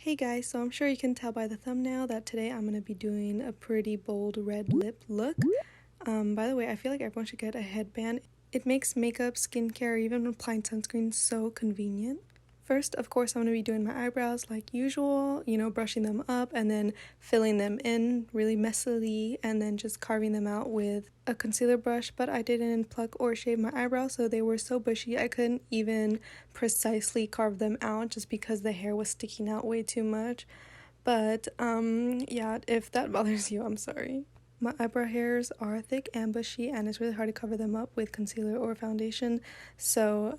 Hey guys, so I'm sure you can tell by the thumbnail that today I'm going to be doing a pretty bold red lip look. By the way, I feel like everyone should get a headband. It makes makeup, skincare, even applying sunscreen so convenient. First, of course, I'm going to be doing my eyebrows like usual, brushing them up and then filling them in really messily and then just carving them out with a concealer brush, but I didn't pluck or shave my eyebrows, so they were so bushy I couldn't even precisely carve them out just because the hair was sticking out way too much. But yeah, if that bothers you, I'm sorry. My eyebrow hairs are thick and bushy and it's really hard to cover them up with concealer or foundation, so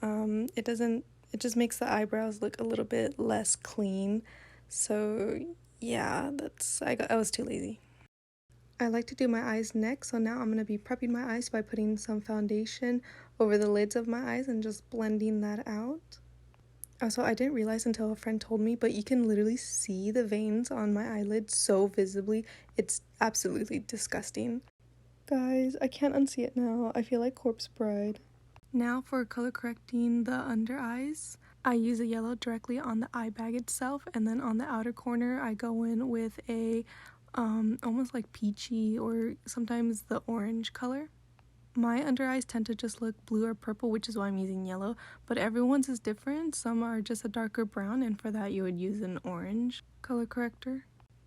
it just makes the eyebrows look a little bit less clean. So yeah, I was too lazy. I like to do my eyes next, so now I'm going to be prepping my eyes by putting some foundation over the lids of my eyes and just blending that out. Also, I didn't realize until a friend told me, but you can literally see the veins on my eyelid so visibly. It's absolutely disgusting. Guys, I can't unsee it now. I feel like Corpse Bride. Now for color correcting the under eyes, I use a yellow directly on the eye bag itself, and then on the outer corner I go in with a almost like peachy or sometimes the orange color. My under eyes tend to just look blue or purple, which is why I'm using yellow, but everyone's is different. Some are just a darker brown, and for that you would use an orange color corrector.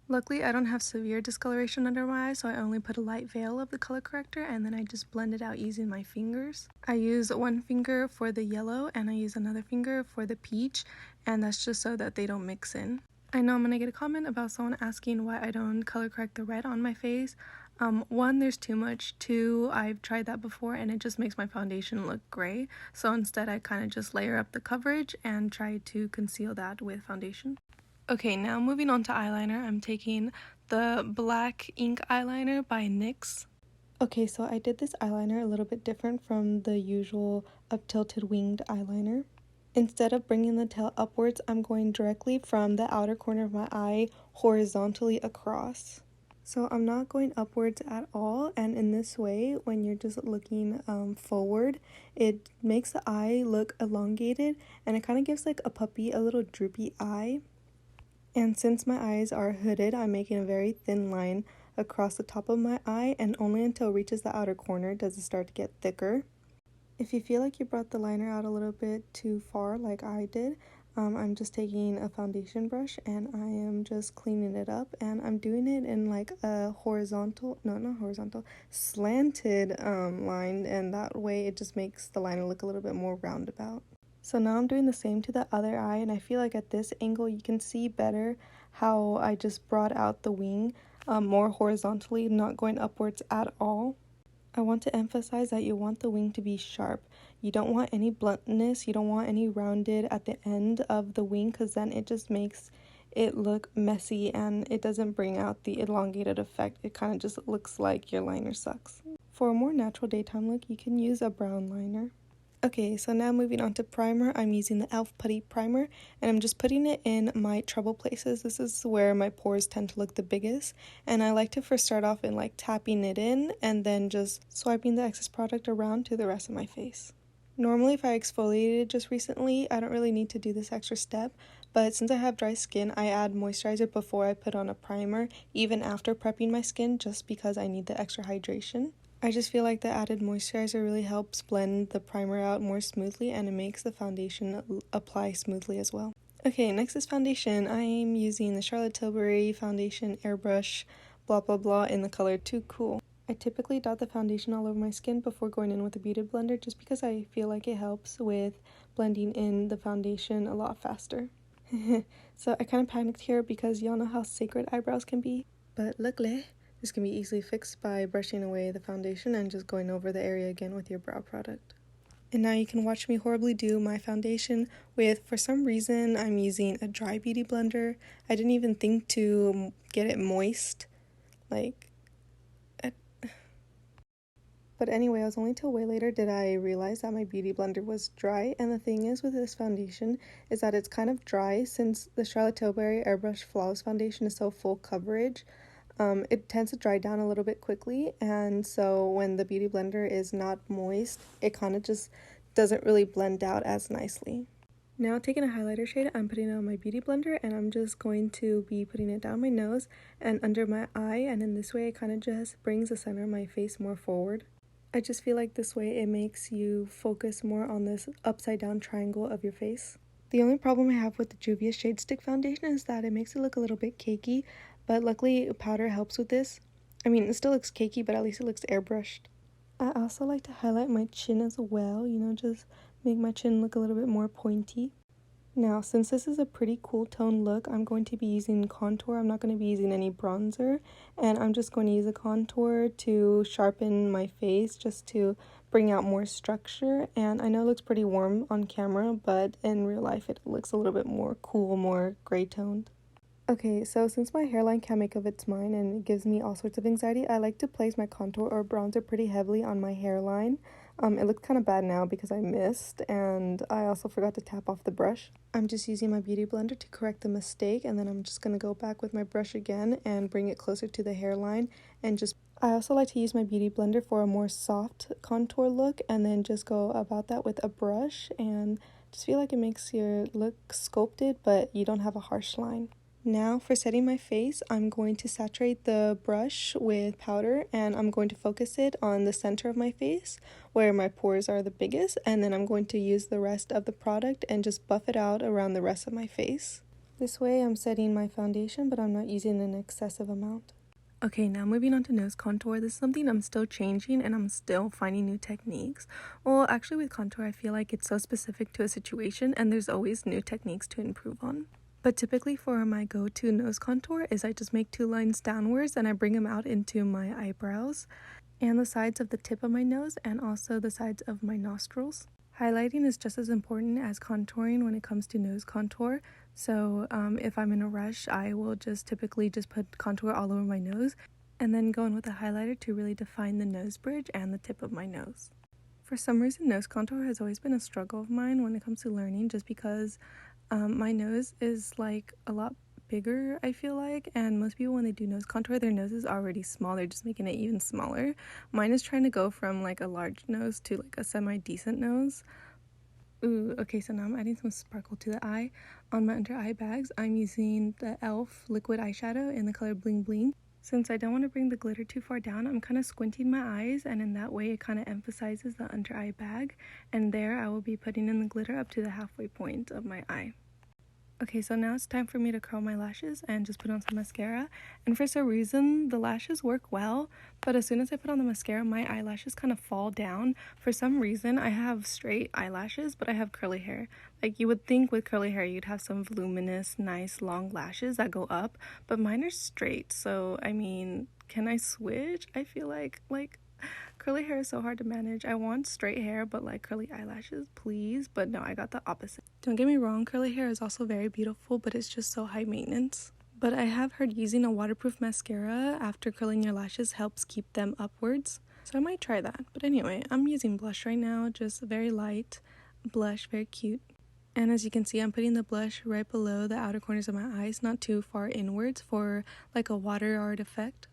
Luckily, I don't have severe discoloration under my eyes, so I only put a light veil of the color corrector and then I just blend it out using my fingers. I use one finger for the yellow and I use another finger for the peach, and that's just so that they don't mix in. I know I'm gonna get a comment about someone asking why I don't color correct the red on my face. One, there's too much. Two, I've tried that before and it just makes my foundation look gray. So instead I kind of just layer up the coverage and try to conceal that with foundation. Okay, now moving on to eyeliner, I'm taking the black ink eyeliner by NYX. Okay, so I did this eyeliner a little bit different from the usual up-tilted winged eyeliner. Instead of bringing the tail upwards, I'm going directly from the outer corner of my eye horizontally across. So I'm not going upwards at all, and in this way, when you're just looking forward, it makes the eye look elongated and it kind of gives like a puppy, a little droopy eye. And since my eyes are hooded, I'm making a very thin line across the top of my eye, and only until it reaches the outer corner does it start to get thicker. If you feel like you brought the liner out a little bit too far like I did, I'm just taking a foundation brush and I am just cleaning it up, and I'm doing it in like a slanted line, and that way it just makes the liner look a little bit more roundabout. So now I'm doing the same to the other eye, and I feel like at this angle you can see better how I just brought out the wing more horizontally, not going upwards at all. I want to emphasize that you want the wing to be sharp. You don't want any bluntness, you don't want any rounded at the end of the wing, because then it just makes it look messy and it doesn't bring out the elongated effect. It kind of just looks like your liner sucks. For a more natural daytime look, you can use a brown liner. Okay, so now moving on to primer, I'm using the e.l.f. Putty Primer, and I'm just putting it in my trouble places. This is where my pores tend to look the biggest, and I like to first start off in like tapping it in and then just swiping the excess product around to the rest of my face. Normally, if I exfoliated just recently, I don't really need to do this extra step, but since I have dry skin, I add moisturizer before I put on a primer, even after prepping my skin, just because I need the extra hydration. I just feel like the added moisturizer really helps blend the primer out more smoothly, and it makes the foundation apply smoothly as well. Okay, next is foundation. I'm using the Charlotte Tilbury foundation airbrush blah blah blah in the color Too Cool. I typically dot the foundation all over my skin before going in with a beauty blender, just because I feel like it helps with blending in the foundation a lot faster. So I kind of panicked here because y'all know how sacred eyebrows can be, but luckily this can be easily fixed by brushing away the foundation and just going over the area again with your brow product. And now you can watch me horribly do my foundation with, for some reason, I'm using a dry beauty blender. I didn't even think to get it moist. But anyway, it was only till way later did I realize that my beauty blender was dry. And the thing is with this foundation is that it's kind of dry, since the Charlotte Tilbury Airbrush Flawless Foundation is so full coverage. It tends to dry down a little bit quickly, and so when the beauty blender is not moist, it kind of just doesn't really blend out as nicely. Now taking a highlighter shade, I'm putting it on my beauty blender and I'm just going to be putting it down my nose and under my eye, and in this way it kind of just brings the center of my face more forward. I just feel like this way it makes you focus more on this upside down triangle of your face. The only problem I have with the Juvia Shade Stick foundation is that it makes it look a little bit cakey, but luckily powder helps with this. I mean, it still looks cakey, but at least it looks airbrushed. I also like to highlight my chin as well, you know, just make my chin look a little bit more pointy. Now, since this is a pretty cool tone look, I'm going to be using contour. I'm not going to be using any bronzer, and I'm just going to use a contour to sharpen my face just to bring out more structure. And I know it looks pretty warm on camera, but in real life it looks a little bit more cool, more gray toned. Okay, so since my hairline can't make up its mind and it gives me all sorts of anxiety, I like to place my contour or bronzer pretty heavily on my hairline. It looks kind of bad now because I missed, and I also forgot to tap off the brush. I'm just using my beauty blender to correct the mistake, and then I'm just going to go back with my brush again and bring it closer to the hairline. I also like to use my beauty blender for a more soft contour look, and then just go about that with a brush, and just feel like it makes your look sculpted, but you don't have a harsh line. Now for setting my face, I'm going to saturate the brush with powder and I'm going to focus it on the center of my face where my pores are the biggest, and then I'm going to use the rest of the product and just buff it out around the rest of my face. This way I'm setting my foundation, but I'm not using an excessive amount. Okay, now moving on to nose contour. This is something I'm still changing and I'm still finding new techniques. Well, actually with contour, I feel like it's so specific to a situation and there's always new techniques to improve on. But typically for my go-to nose contour is I just make 2 lines downwards and I bring them out into my eyebrows and the sides of the tip of my nose and also the sides of my nostrils. Highlighting is just as important as contouring when it comes to nose contour. So if I'm in a rush, I will typically just put contour all over my nose and then go in with a highlighter to really define the nose bridge and the tip of my nose. For some reason, nose contour has always been a struggle of mine when it comes to learning, just because my nose is like a lot bigger, I feel like, and most people when they do nose contour, their nose is already small. They're just making it even smaller. Mine is trying to go from like a large nose to like a semi-decent nose. Ooh, okay, so now I'm adding some sparkle to the eye. On my under eye bags, I'm using the e.l.f. liquid eyeshadow in the color Bling Bling. Since I don't want to bring the glitter too far down, I'm kind of squinting my eyes, and in that way it kind of emphasizes the under eye bag, and there I will be putting in the glitter up to the halfway point of my eye. Okay, so now it's time for me to curl my lashes and just put on some mascara. And for some reason, the lashes work well, but as soon as I put on the mascara, my eyelashes kind of fall down. For some reason, I have straight eyelashes, but I have curly hair. Like, you would think with curly hair, you'd have some voluminous, nice, long lashes that go up, but mine are straight. So, I mean, can I switch? I feel like curly hair is so hard to manage. I want straight hair, but like curly eyelashes, please. But no, I got the opposite. Don't get me wrong, curly hair is also very beautiful, but it's just so high maintenance. But I have heard using a waterproof mascara after curling your lashes helps keep them upwards. So I might try that. But anyway, I'm using blush right now, just very light blush, very cute. And as you can see, I'm putting the blush right below the outer corners of my eyes, not too far inwards for like a water art effect.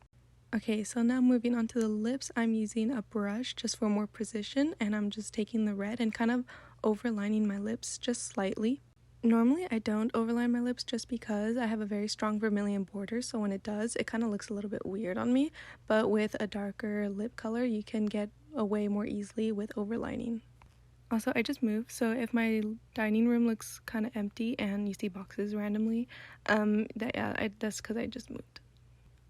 Okay, so now moving on to the lips, I'm using a brush just for more precision, and I'm just taking the red and kind of overlining my lips just slightly. Normally I don't overline my lips just because I have a very strong vermilion border, so when it does, it kind of looks a little bit weird on me, but with a darker lip color, you can get away more easily with overlining. Also, I just moved, so if my dining room looks kind of empty and you see boxes randomly, that's because I just moved.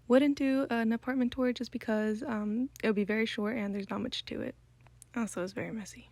Wouldn't do an apartment tour just because it'll be very short and there's not much to it. Also, it's very messy.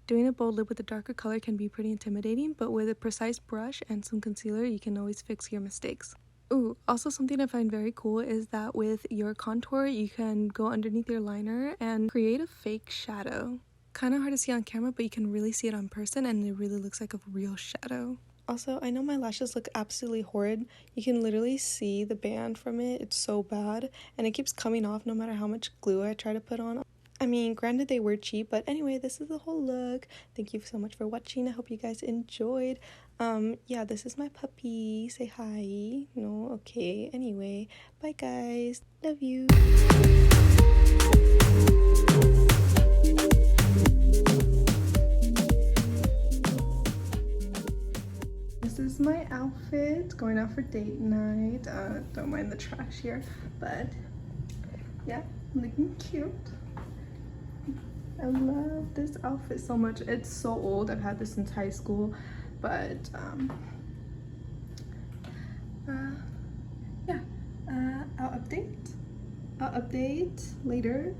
Doing a bold lip with a darker color can be pretty intimidating, but with a precise brush and some concealer, you can always fix your mistakes. Ooh, also something I find very cool is that with your contour, you can go underneath your liner and create a fake shadow. Kind of hard to see on camera, but you can really see it on person and it really looks like a real shadow. Also, I know my lashes look absolutely horrid. You can literally see the band from it. It's so bad. And it keeps coming off no matter how much glue I try to put on. I mean, granted they were cheap, but anyway, this is the whole look. Thank you so much for watching. I hope you guys enjoyed. Yeah, this is my puppy. Say hi. No? Okay. Anyway, bye guys. Love you. is my outfit. Going out for date night. Don't mind the trash here, but yeah, looking cute. I love this outfit so much. It's so old. I've had this since high school, but yeah, I'll update later